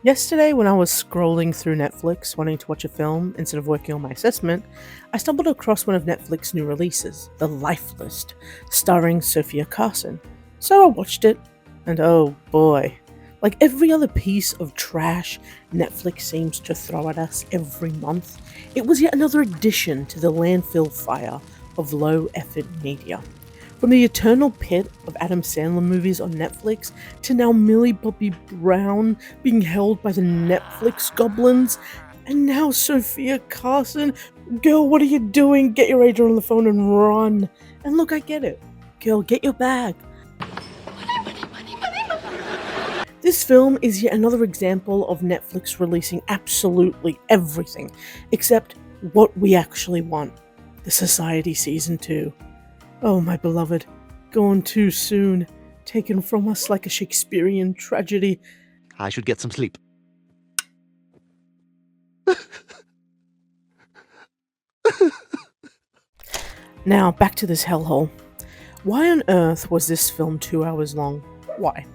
Yesterday, when I was scrolling through Netflix wanting to watch a film instead of working on my assessment, I stumbled across one of Netflix's new releases, The Lifeless, starring Sophia Carson. So I watched it, and oh boy. Like every other piece of trash Netflix seems to throw at us every month, it was yet another addition to the landfill fire of low effort media. From the eternal pit of Adam Sandler movies on Netflix to now Millie Bobby Brown being held by the Netflix goblins, and now Sophia Carson. Girl, what are you doing? Get your agent on the phone and run. And look, I get it. Girl, get your bag. This film is yet another example of Netflix releasing absolutely everything except what we actually want. The Society Season 2. Oh, my beloved, gone too soon, taken from us like a Shakespearean tragedy. I should get some sleep. Now, back to this hellhole. Why on earth was this film 2 hours long? Why?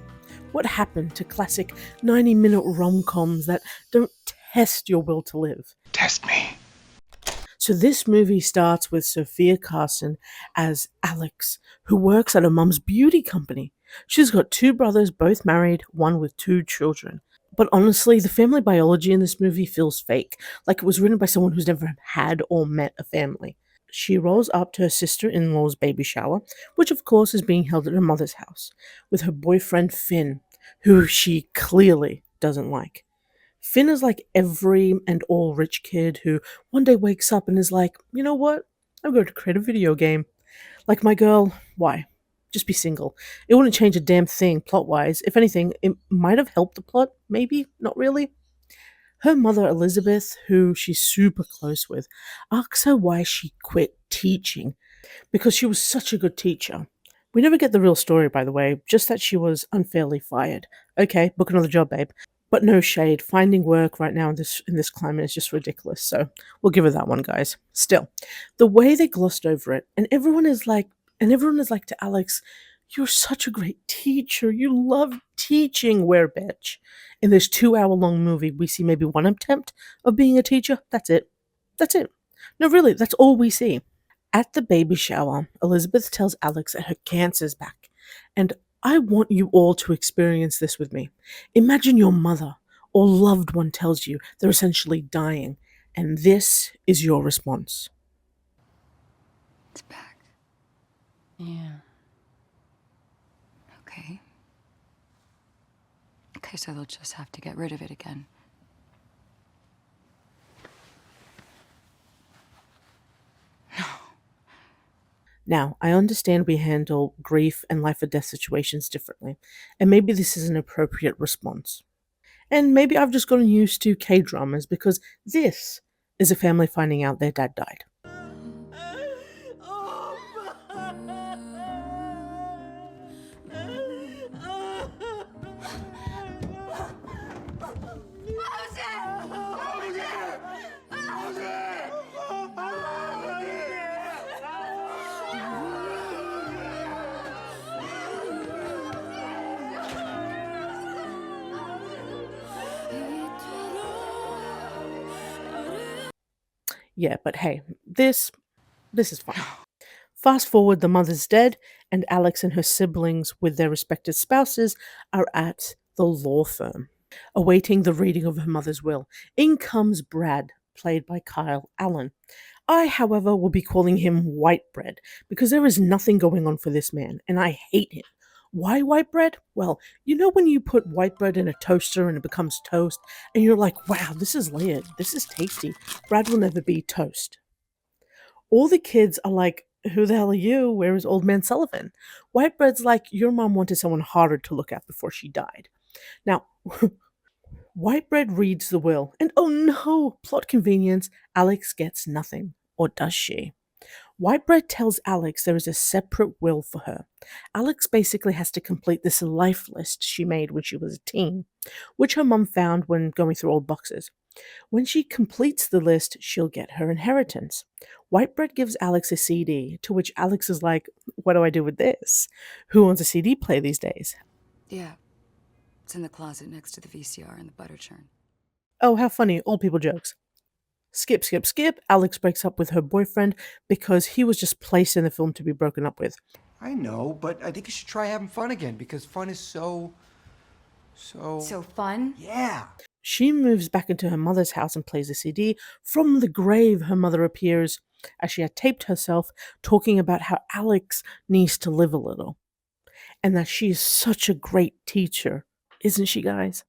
What happened to classic 90-minute rom-coms that don't test your will to live? Test me. So this movie starts with Sophia Carson as Alex, who works at her mum's beauty company. She's got 2 brothers, both married, one with 2 children. But honestly, the family biology in this movie feels fake, like it was written by someone who's never had or met a family. She rolls up to her sister-in-law's baby shower, which of course is being held at her mother's house, with her boyfriend Finn, who she clearly doesn't like. Finn is like every and all rich kid who one day wakes up and is like, you know what? I'm going to create a video game. Like my girl, why? Just be single. It wouldn't change a damn thing plot-wise. If anything, it might have helped the plot, maybe, not really. Her mother, Elizabeth, who she's super close with, asks her why she quit teaching, because she was such a good teacher. We never get the real story, by the way, just that she was unfairly fired. Okay, book another job, babe. But no shade, finding work right now in this climate is just ridiculous, so we'll give her that one, guys. Still, the way they glossed over it, and everyone is like to Alex, you're such a great teacher. You love teaching, where bitch. In this 2 hour long movie, we see maybe one attempt of being a teacher. That's it. That's it. No, really, that's all we see. At the baby shower, Elizabeth tells Alex that her cancer's back. And I want you all to experience this with me. Imagine your mother or loved one tells you they're essentially dying, and this is your response. It's back. Yeah. Okay. Okay, so they'll just have to get rid of it again. No. Now, I understand we handle grief and life or death situations differently, and maybe this is an appropriate response. And maybe I've just gotten used to K-dramas because this is a family finding out their dad died. Yeah, but hey, this is fine. Fast forward, the mother's dead, and Alex and her siblings, with their respective spouses, are at the law firm, awaiting the reading of her mother's will. In comes Brad, played by Kyle Allen. I, however, will be calling him White Bread, because there is nothing going on for this man, and I hate him. Why white bread? Well, you know when you put white bread in a toaster and it becomes toast, and you're like, wow, this is layered, this is tasty. Brad will never be toast. All the kids are like, who the hell are you? Where is old man Sullivan? White bread's like, your mom wanted someone harder to look at before she died. Now, white bread reads the will, and oh no, plot convenience, Alex gets nothing. Or does she? Whitebread tells Alex there is a separate will for her. Alex basically has to complete this life list she made when she was a teen, which her mum found when going through old boxes. When she completes the list, she'll get her inheritance. Whitebread gives Alex a CD, to which Alex is like, what do I do with this? Who owns a CD player these days? Yeah. It's in the closet next to the VCR and the butter churn. Oh, how funny, old people jokes. Skip, skip, skip. Alex breaks up with her boyfriend because he was just placed in the film to be broken up with. I know, but I think you should try having fun again because fun is so. So fun? Yeah. She moves back into her mother's house and plays a CD. From the grave, her mother appears as she had taped herself, talking about how Alex needs to live a little and that she is such a great teacher. Isn't she, guys?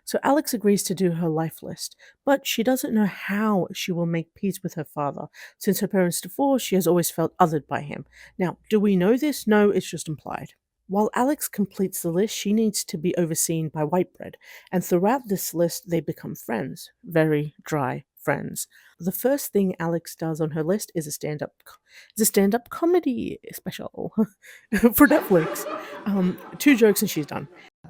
So Alex agrees to do her life list, but she doesn't know how she will make peace with her father. Since her parents' divorce, she has always felt othered by him. Now, do we know this? No, it's just implied. While Alex completes the list, she needs to be overseen by Whitebread, and throughout this list, they become friends. Very dry friends. The first thing Alex does on her list is a stand-up comedy special for Netflix. 2 jokes and she's done.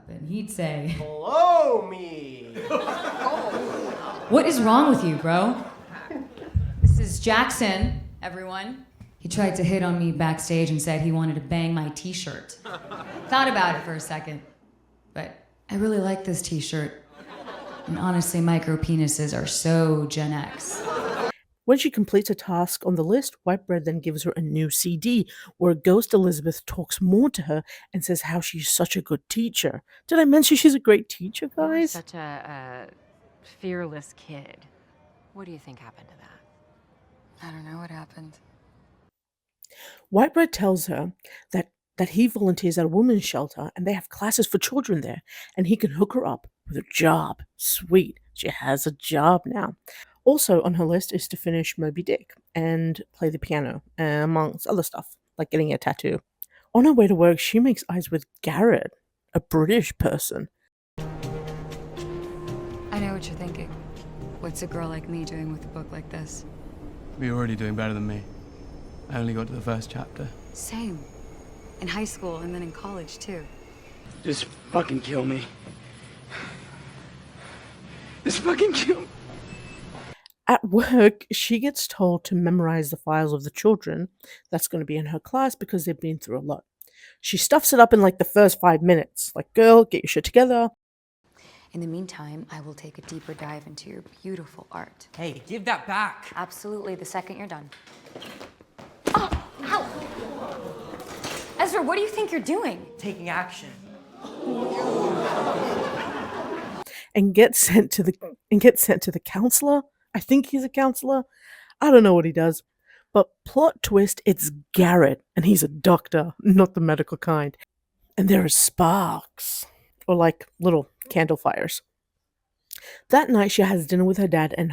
And he'd say, Blow me. "What is wrong with you, bro? This is Jackson, everyone." He tried to hit on me backstage and said he wanted to bang my t-shirt. Thought about it for a second, but I really like this t-shirt. And honestly, micro penises are so Gen X. When she completes a task on the list, Whitebread then gives her a new CD where Ghost Elizabeth talks more to her and says how she's such a good teacher. Did I mention she's a great teacher, You were guys? such a fearless kid. What do you think happened to that? I don't know what happened. Whitebread tells her that he volunteers at a women's shelter and they have classes for children there and he can hook her up with a job. Sweet, she has a job now. Also on her list is to finish Moby Dick and play the piano, amongst other stuff, like getting a tattoo. On her way to work, she makes eyes with Garrett, a British person. I know what you're thinking. What's a girl like me doing with a book like this? You're already doing better than me. I only got to the first chapter. Same. In high school and then in college, too. Just fucking kill me. Just fucking kill me. At work, she gets told to memorize the files of the children that's going to be in her class because they've been through a lot. She stuffs it up in like the first 5 minutes. Like, girl, get your shit together. In the meantime, I will take a deeper dive into your beautiful art. Hey, give that back. Absolutely, the second you're done. Oh, ow! Ezra, what do you think you're doing? Taking action. And gets sent to the counselor. I think he's a counselor. I don't know what he does. But plot twist, it's Garrett, and he's a doctor, not the medical kind. And there are sparks, or like little candle fires. That night, she has dinner with her dad and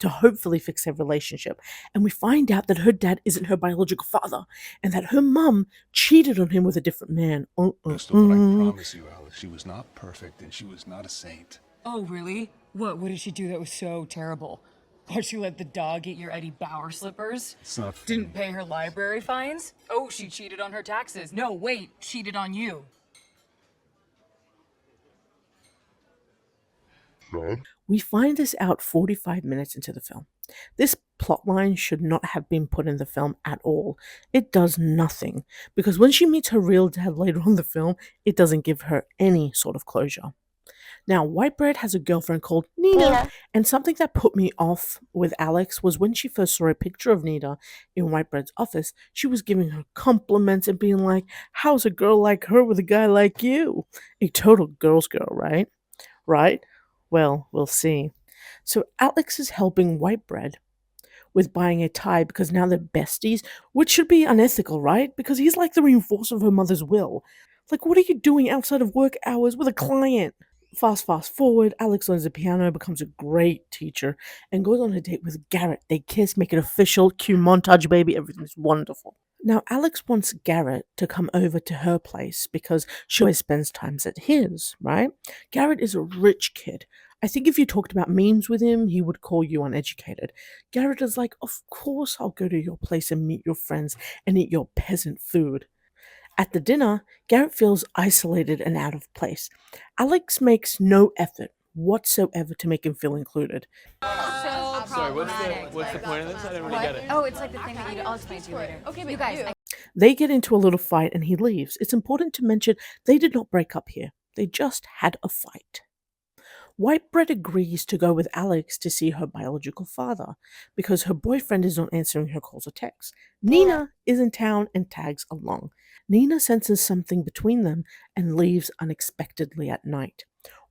hopefully fix their relationship. And we find out that her dad isn't her biological father, and that her mum cheated on him with a different man. Crystal, but I promise you, Alice, she was not perfect and she was not a saint. Oh, really? What did she do that was so terrible? Oh, she let the dog eat your Eddie Bauer slippers? It's not Didn't pay her library fines? Oh, she cheated on her taxes. No, wait, cheated on you. We find this out 45 minutes into the film. This plotline should not have been put in the film at all. It does nothing, because when she meets her real dad later on in the film, it doesn't give her any sort of closure. Now, Whitebread has a girlfriend called Nina, and something that put me off with Alex was when she first saw a picture of Nina in Whitebread's office, she was giving her compliments and being like, how's a girl like her with a guy like you? A total girl's girl, right? Right? Well, we'll see. So Alex is helping Whitebread with buying a tie because now they're besties, which should be unethical, right? Because he's like the reinforcer of her mother's will. Like, what are you doing outside of work hours with a client? Fast forward, Alex learns the piano, becomes a great teacher, and goes on a date with Garrett. They kiss, make it official, cue montage, baby, everything's wonderful. Now, Alex wants Garrett to come over to her place because she always spends times at his, right? Garrett is a rich kid. I think if you talked about memes with him, he would call you uneducated. Garrett is like, of course I'll go to your place and meet your friends and eat your peasant food. At the dinner, Garrett feels isolated and out of place. Alex makes no effort whatsoever to make him feel included. Sorry, what's the point of this? I didn't really get it. Oh, it's like the thing that I'll explain to you later. Okay, you guys. They get into a little fight and he leaves. It's important to mention they did not break up here. They just had a fight. Whitebread agrees to go with Alex to see her biological father because her boyfriend is not answering her calls or texts. Nina is in town and tags along. Nina senses something between them and leaves unexpectedly at night.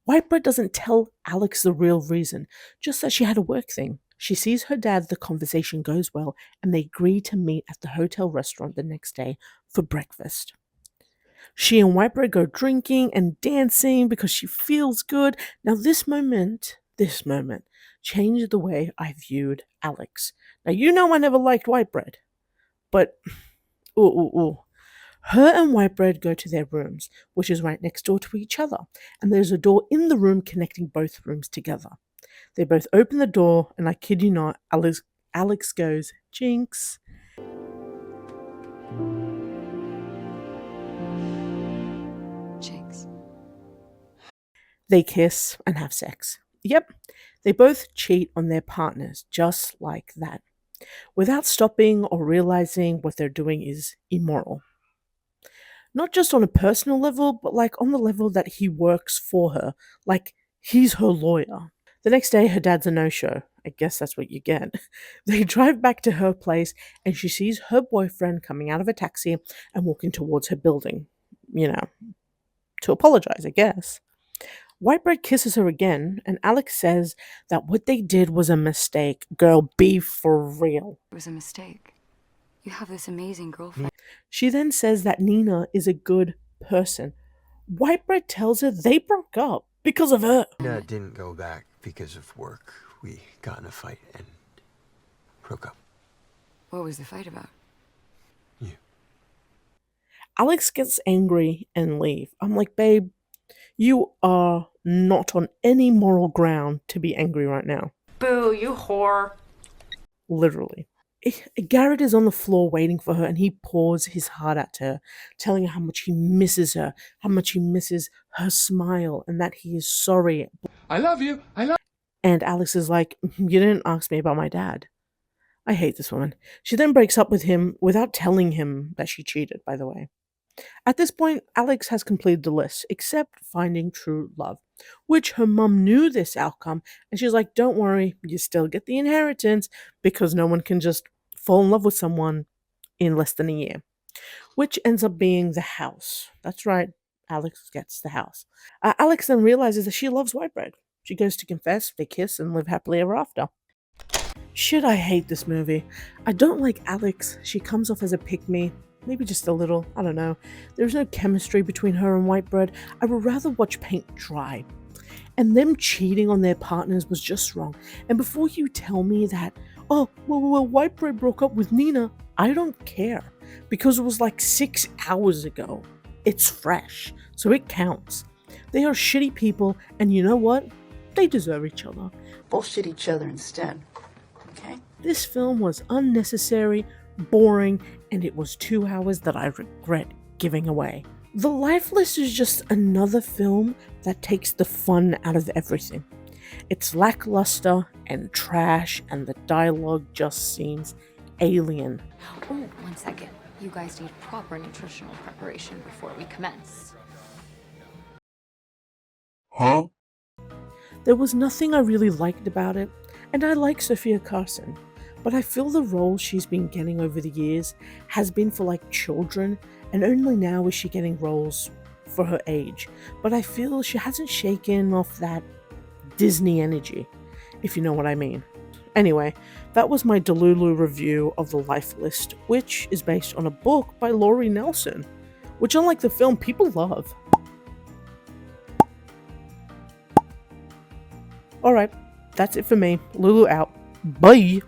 Whitebread doesn't tell Alex the real reason, just that she had a work thing. She sees her dad, the conversation goes well, and they agree to meet at the hotel restaurant the next day for breakfast. She and Whitebread go drinking and dancing because she feels good. Now, this moment changed the way I viewed Alex. Now, you know I never liked Whitebread, but ooh. Her and Whitebread go to their rooms, which is right next door to each other, and there's a door in the room connecting both rooms together. They both open the door, and I kid you not, Alex goes, "Jinx." Jinx. They kiss and have sex. Yep, they both cheat on their partners just like that, without stopping or realizing what they're doing is immoral. Not just on a personal level, but like on the level that he works for her, like he's her lawyer. The next day, her dad's a no-show. I guess that's what you get. They drive back to her place, and she sees her boyfriend coming out of a taxi and walking towards her building. To apologize, I guess. Whitebread kisses her again, and Alex says that what they did was a mistake. Girl, be for real. It was a mistake. You have this amazing girlfriend. She then says that Nina is a good person. Whitebread tells her they broke up because of her. Nina didn't go back because of work. We got in a fight and broke up. What was the fight about? You. Alex gets angry and leave. I'm like, babe, you are not on any moral ground to be angry right now. Boo, you whore. Literally. Garrett is on the floor waiting for her, and he pours his heart out to her, telling her how much he misses her, how much he misses her smile, and that he is sorry. I love you. And Alex is like, "You didn't ask me about my dad." I hate this woman. She then breaks up with him without telling him that she cheated, by the way. At this point, Alex has completed the list, except finding true love, which her mum knew this outcome, and she's like, don't worry, you still get the inheritance, because no one can just fall in love with someone in less than a year. Which ends up being the house. That's right, Alex gets the house. Alex then realizes that she loves Whitebread. She goes to confess, they kiss, and live happily ever after. Shit, I hate this movie. I don't like Alex. She comes off as a pick-me. Maybe just a little, I don't know. There's no chemistry between her and Whitebread. I would rather watch paint dry. And them cheating on their partners was just wrong. And before you tell me that, well, Whitebread broke up with Nina, I don't care. Because it was like 6 hours ago. It's fresh, so it counts. They are shitty people, and you know what? They deserve each other. Bullshit each other instead. Okay? This film was unnecessary, boring, and it was 2 hours that I regret giving away. The Lifeless is just another film that takes the fun out of everything. It's lackluster and trash, and the dialogue just seems alien. Oh, 1 second. You guys need proper nutritional preparation before we commence. Huh? There was nothing I really liked about it, and I like Sophia Carson, but I feel the role she's been getting over the years has been for like children, and only now is she getting roles for her age. But I feel she hasn't shaken off that Disney energy, if you know what I mean. Anyway, that was my Dululu review of The Lifeless, which is based on a book by Laurie Nelson, which unlike the film, people love. Alright, that's it for me. Lulu out. Bye!